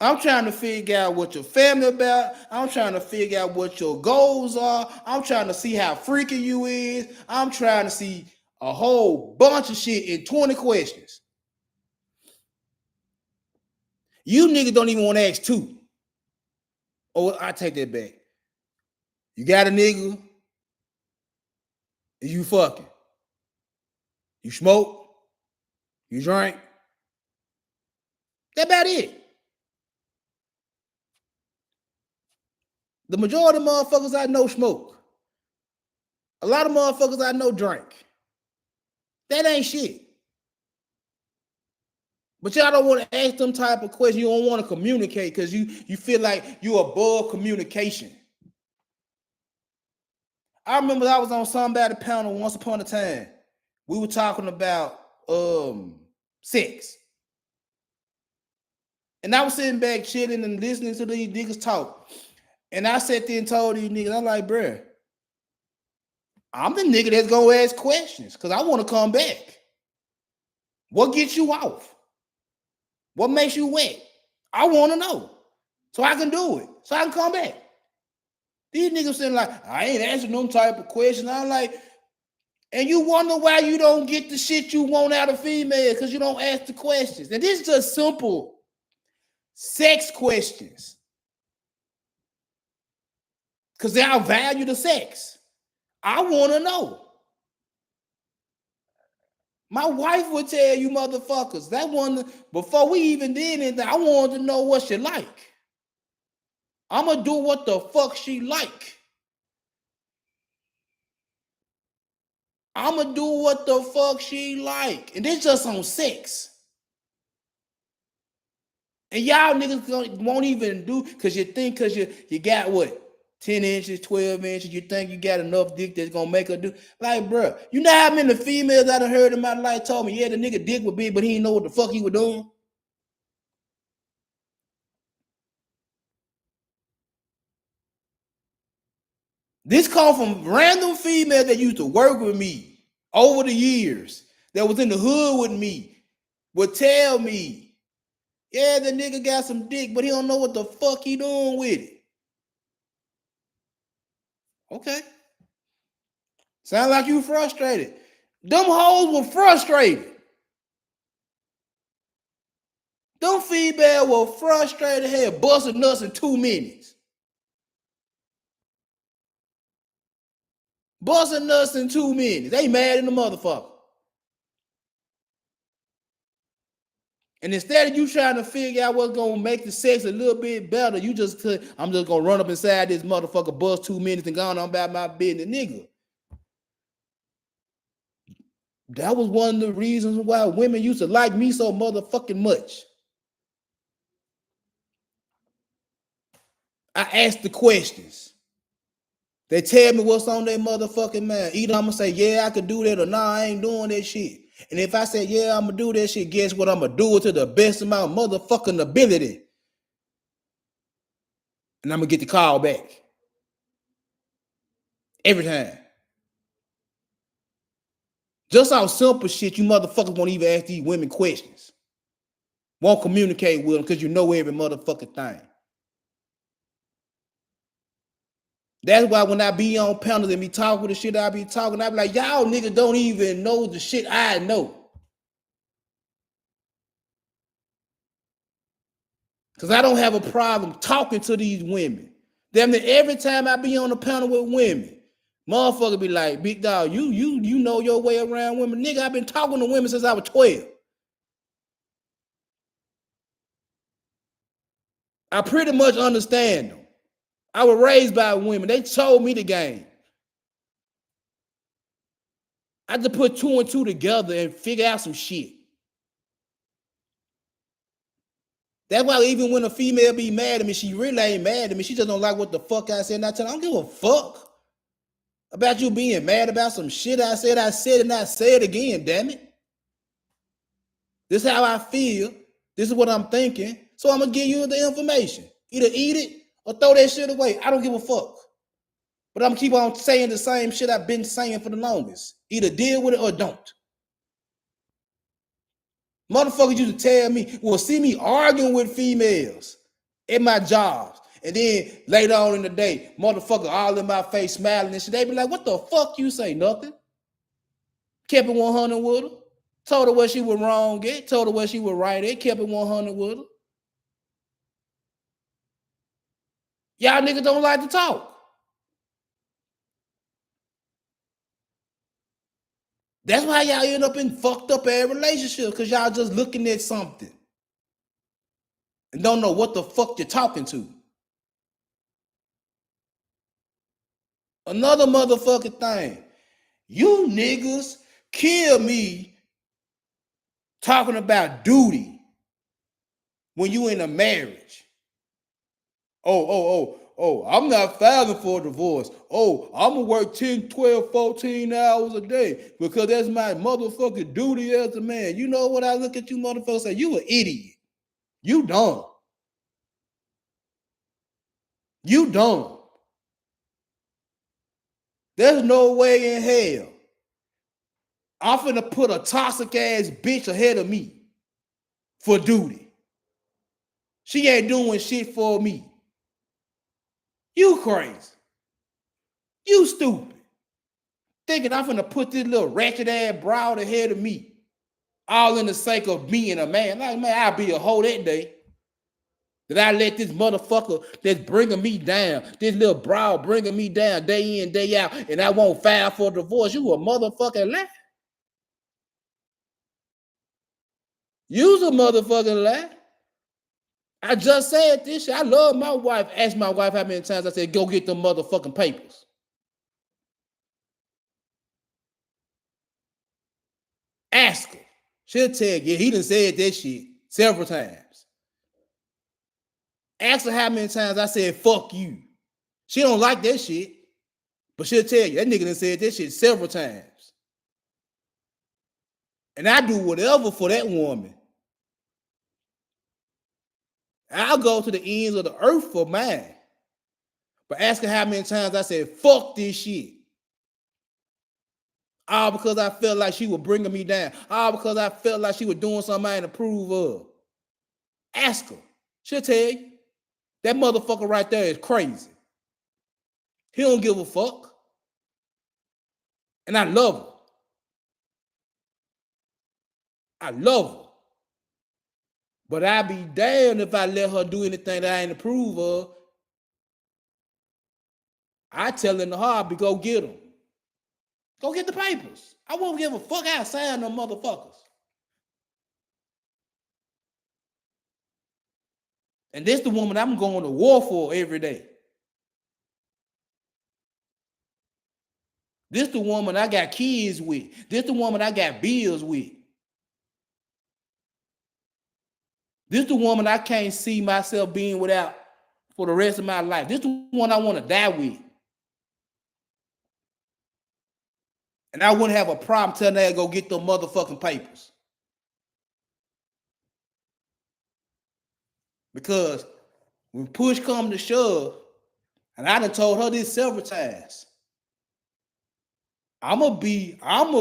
I'm trying to figure out what your family about. I'm trying to figure out what your goals are. I'm trying to see how freaky you is. I'm trying to see a whole bunch of shit in 20 questions. You niggas don't even want to ask two. Oh, I take that back. You got a nigga, and you fucking. You smoke, you drink. That's about it. The majority of motherfuckers I know smoke. A lot of motherfuckers I know drink. That ain't shit. But y'all don't want to ask them type of questions. You don't want to communicate because you feel like you're above communication. I remember I was on somebody panel once upon a time. We were talking about sex. And I was sitting back chilling and listening to these niggas talk. And I sat there and told these niggas, I'm like, bruh, I'm the nigga that's gonna ask questions because I want to come back. What gets you off? What makes you wet? I want to know so I can do it, so I can come back. These niggas saying like, I ain't answering them type of questions. I'm like, and you wonder why you don't get the shit you want out of female because you don't ask the questions. And this is just simple sex questions. Because they all value the sex. I want to know. My wife would tell you motherfuckers, that one, before we even did anything, I wanted to know what she like. I'm going to do what the fuck she like. I'm going to do what the fuck she like. And this just on sex. And y'all niggas won't even do, because you think because you got what? 10 inches, 12 inches, you think you got enough dick that's gonna make her do. Like, bro, you know how many females I done heard in my life told me, yeah, the nigga dick was big, but he didn't know what the fuck he was doing? This come from random females that used to work with me over the years, that was in the hood with me, would tell me, yeah, the nigga got some dick, but he don't know what the fuck he doing with it. Okay. Sound like you frustrated. Them hoes were frustrated. Them females were frustrated, had busted nuts in 2 minutes. Busting nuts in 2 minutes. They mad in the motherfucker. And instead of you trying to figure out what's gonna make the sex a little bit better, you just I'm just gonna run up inside this motherfucker, bust 2 minutes and go on about my business, nigga. That was one of the reasons why women used to like me so motherfucking much. I asked the questions. They tell me what's on their motherfucking mind. Either I'm gonna say, yeah, I could do that, or nah, I ain't doing that shit. And if I say, yeah, I'm gonna do that shit, guess what? I'm gonna do it to the best of my motherfucking ability. And I'm gonna get the call back. Every time. Just on simple shit, you motherfuckers won't even ask these women questions. Won't communicate with them because you know every motherfucking thing. That's why when I be on panels and be talking the shit I be talking, I be like, y'all niggas don't even know the shit I know. Because I don't have a problem talking to these women. Damn near every time I be on a panel with women, motherfucker be like, big dog, you know your way around women. Nigga, I've been talking to women since I was 12. I pretty much understand them. I was raised by women. They told me the game. I had to put 2 and 2 together and figure out some shit. That's why even when a female be mad at me, she really ain't mad at me. She just don't like what the fuck I said. And I tell her, I don't give a fuck about you being mad about some shit I said and I say it again, damn it. This is how I feel. This is what I'm thinking. So I'm gonna give you the information. Either eat it or throw that shit away. I don't give a fuck. But I'm gonna keep on saying the same shit I've been saying for the longest. Either deal with it or don't. Motherfuckers used to tell me, well, see me arguing with females at my jobs. And then later on in the day, motherfucker all in my face smiling and shit. They be like, what the fuck you say? Nothing. Kept it 100 with her. Told her where she was wrong at. Told her where she was right at. Kept it 100 with her. Y'all niggas don't like to talk. That's why y'all end up in fucked up ass relationships, because y'all just looking at something and don't know what the fuck you're talking to. Another motherfucking thing. You niggas kill me talking about duty when you in a marriage. I'm not filing for a divorce. Oh, I'm gonna work 10, 12, 14 hours a day because that's my motherfucking duty as a man. You know what I look at you motherfuckers and say? You an idiot. You dumb. You dumb. There's no way in hell I'm finna put a toxic ass bitch ahead of me for duty. She ain't doing shit for me. You crazy. You stupid. Thinking I'm finna put this little ratchet ass broad ahead of me. All in the sake of being a man. Like, man, I'll be a hoe that day. That I let this motherfucker that's bringing me down, this little broad bringing me down day in, day out, and I won't file for divorce. You a motherfucking lie. You's a motherfucking lie. I just said this shit. I love my wife. Ask my wife how many times I said, go get them motherfucking papers. Ask her. She'll tell you, he done said that shit several times. Ask her how many times I said, fuck you. She don't like that shit, but she'll tell you, that nigga done said that shit several times. And I do whatever for that woman. I'll go to the ends of the earth for mine. But ask her how many times I said, fuck this shit. All because I felt like she was bringing me down. All because I felt like she was doing something I didn't approve of. Ask her. She'll tell you. That motherfucker right there is crazy. He don't give a fuck. And I love her. I love her. But I'd be damned if I let her do anything that I ain't approve of. I tell in the hobby, go get them. Go get the papers. I won't give a fuck outside no motherfuckers. And this the woman I'm going to war for every day. This the woman I got kids with. This the woman I got bills with. This the woman I can't see myself being without for the rest of my life. This the one I want to die with. And I wouldn't have a problem telling her to go get them motherfucking papers. Because when push come to shove, and I done told her this several times, I'm gonna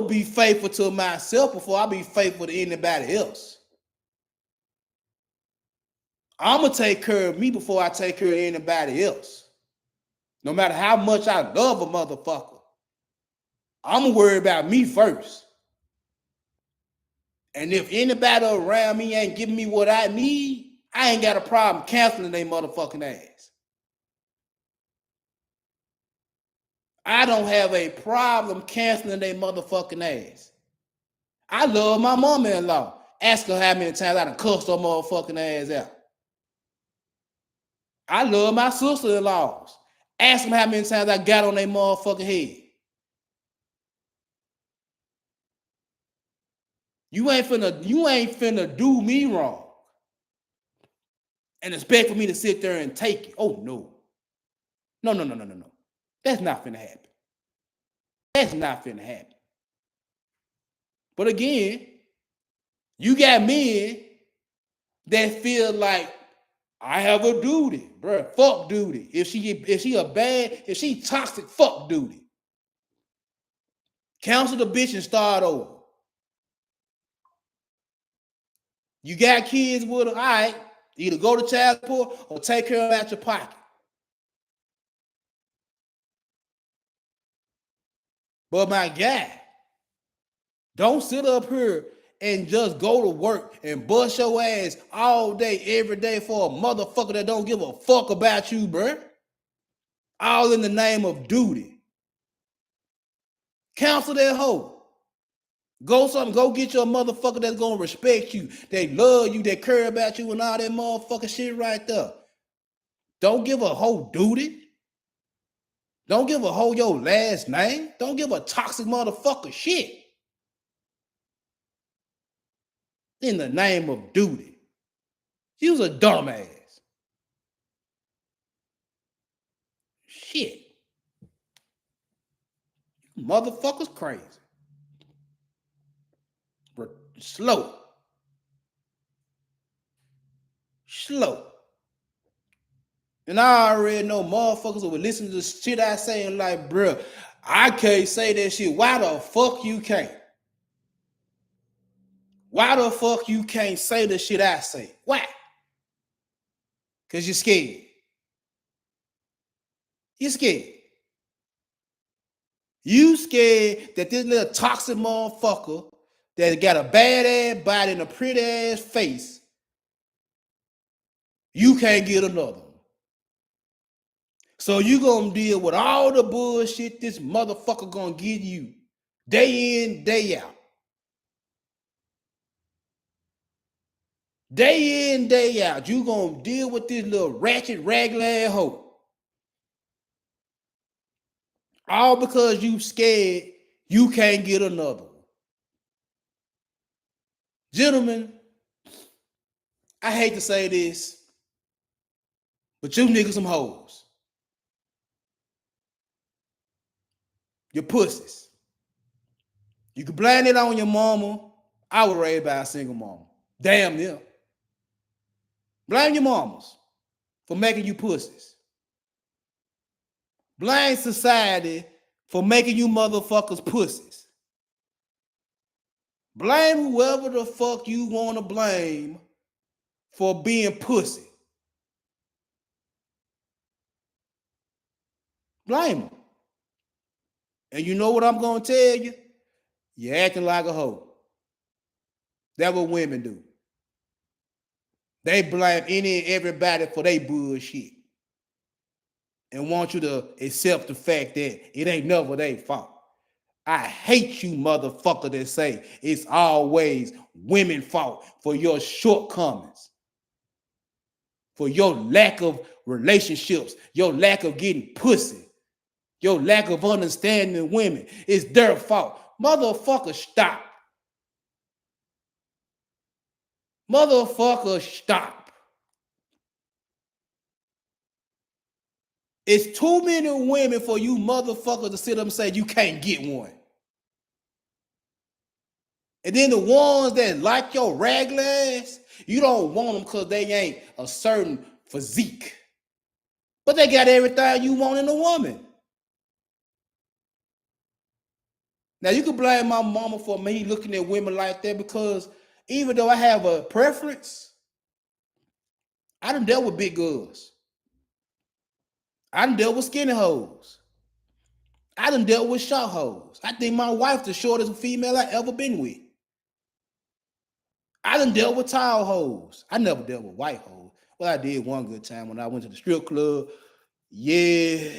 be faithful to myself before I be faithful to anybody else. I'm gonna take care of me before I take care of anybody else. No matter how much I love a motherfucker, I'm gonna worry about me first. And if anybody around me ain't giving me what I need, I ain't got a problem canceling their motherfucking ass. I don't have a problem canceling their motherfucking ass. I love my mama-in-law. Ask her how many times I done cussed her motherfucking ass out. I love my sister-in-laws. Ask them how many times I got on their motherfucking head. You ain't finna do me wrong and expect for me to sit there and take it. Oh no. No. That's not finna happen. That's not finna happen. But again, you got men that feel like I have a duty, bro. Fuck duty. If she toxic, fuck duty. Cancel the bitch and start over. You got kids with her, all right. Either go to child support or take care of them out your pocket. But my guy, don't sit up here and just go to work and bust your ass all day, every day for a motherfucker that don't give a fuck about you, bro. All in the name of duty. Counsel that hoe. Go get your motherfucker that's gonna respect you, they love you, they care about you, and all that motherfucking shit right there. Don't give a hoe duty. Don't give a hoe your last name. Don't give a toxic motherfucker shit. In the name of duty. You's a dumbass. Shit. Motherfuckers crazy. Slow. And I already know motherfuckers will listen to the shit I say and like, bruh, I can't say that shit. Why the fuck you can't? Why the fuck you can't say the shit I say? Why? Because you're scared. You're scared. You scared that this little toxic motherfucker that got a bad ass body and a pretty ass face, you can't get another one. So you gonna deal with all the bullshit this motherfucker gonna give you day in, day out. Day in, day out. You gonna deal with this little ratchet, ragged ass hoe. All because you scared you can't get another one. Gentlemen, I hate to say this, but you niggas some hoes. You're pussies. You can blame it on your mama. I was raised by a single mama. Damn near. Blame your mamas for making you pussies. Blame society for making you motherfuckers pussies. Blame whoever the fuck you want to blame for being pussy. Blame them. And you know what I'm going to tell you? You're acting like a hoe. That's what women do. They blame any and everybody for their bullshit and want you to accept the fact that it ain't never their fault. I hate you motherfucker that say it's always women's fault for your shortcomings, for your lack of relationships, your lack of getting pussy, your lack of understanding women. It's their fault. Motherfucker, stop. Motherfucker, stop. It's too many women for you motherfuckers to sit up and say you can't get one. And then the ones that like your raglan ass, you don't want them because they ain't a certain physique. But they got everything you want in a woman. Now you can blame my mama for me looking at women like that because even though I have a preference, I done dealt with big girls. I done dealt with skinny hoes. I done dealt with short hoes. I think my wife the shortest female I ever been with. I done dealt with tall hoes. I never dealt with white hoes. Well, I did one good time when I went to the strip club. Yeah,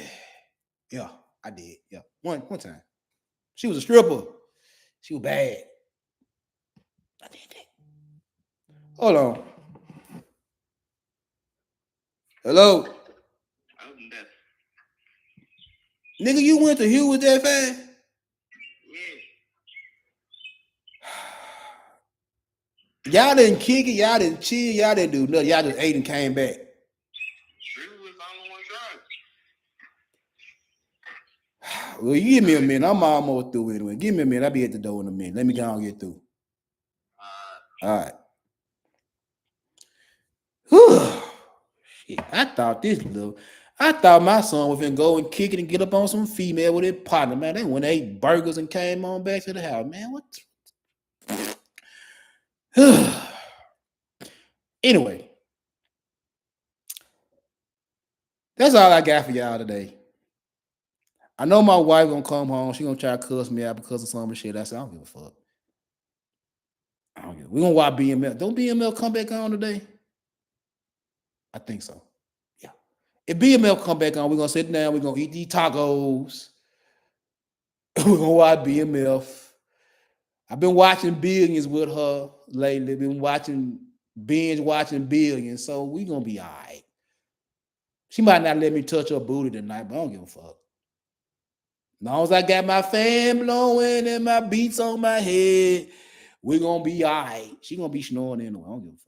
I did. Yeah, one time. She was a stripper. She was bad. I did that. Hold on. Hello. Nigga, you went to Hughes that fast? Yeah. Y'all didn't kick it, y'all didn't chill, y'all didn't do nothing. Y'all just ate and came back. Well, you give me a minute. I'm almost through anyway. Give me a minute. I'll be at the door in a minute. Let me go and get through. All right. Whew. Shit, I thought my son was gonna go and kick it and get up on some female with his partner, man. They went and ate burgers and came on back to the house, man. What? Anyway, that's all I got for y'all today. I know my wife gonna come home. She gonna try to cuss me out because of some of the shit I said. I don't give a fuck. We gonna watch BML. Don't BML come back on today? I think so. Yeah. If BML come back on, we're gonna sit down. We're gonna eat these tacos. We're gonna watch BMF. I've been watching Billions with her lately. Been binge watching Billions. So we gonna be all right. She might not let me touch her booty tonight, but I don't give a fuck. As long as I got my fan blowing and my beats on my head, we're gonna be all right. She gonna be snoring anyway. I don't give a fuck.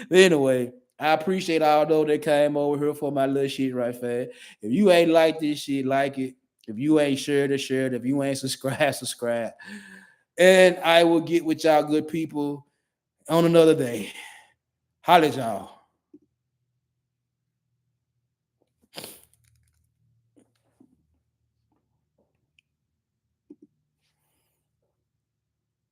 But anyway, I appreciate all those that came over here for my little shit right fast. If you ain't like this shit, like it. If you ain't shared it, share it. If you ain't subscribe. And I will get with y'all good people on another day. Holla at y'all.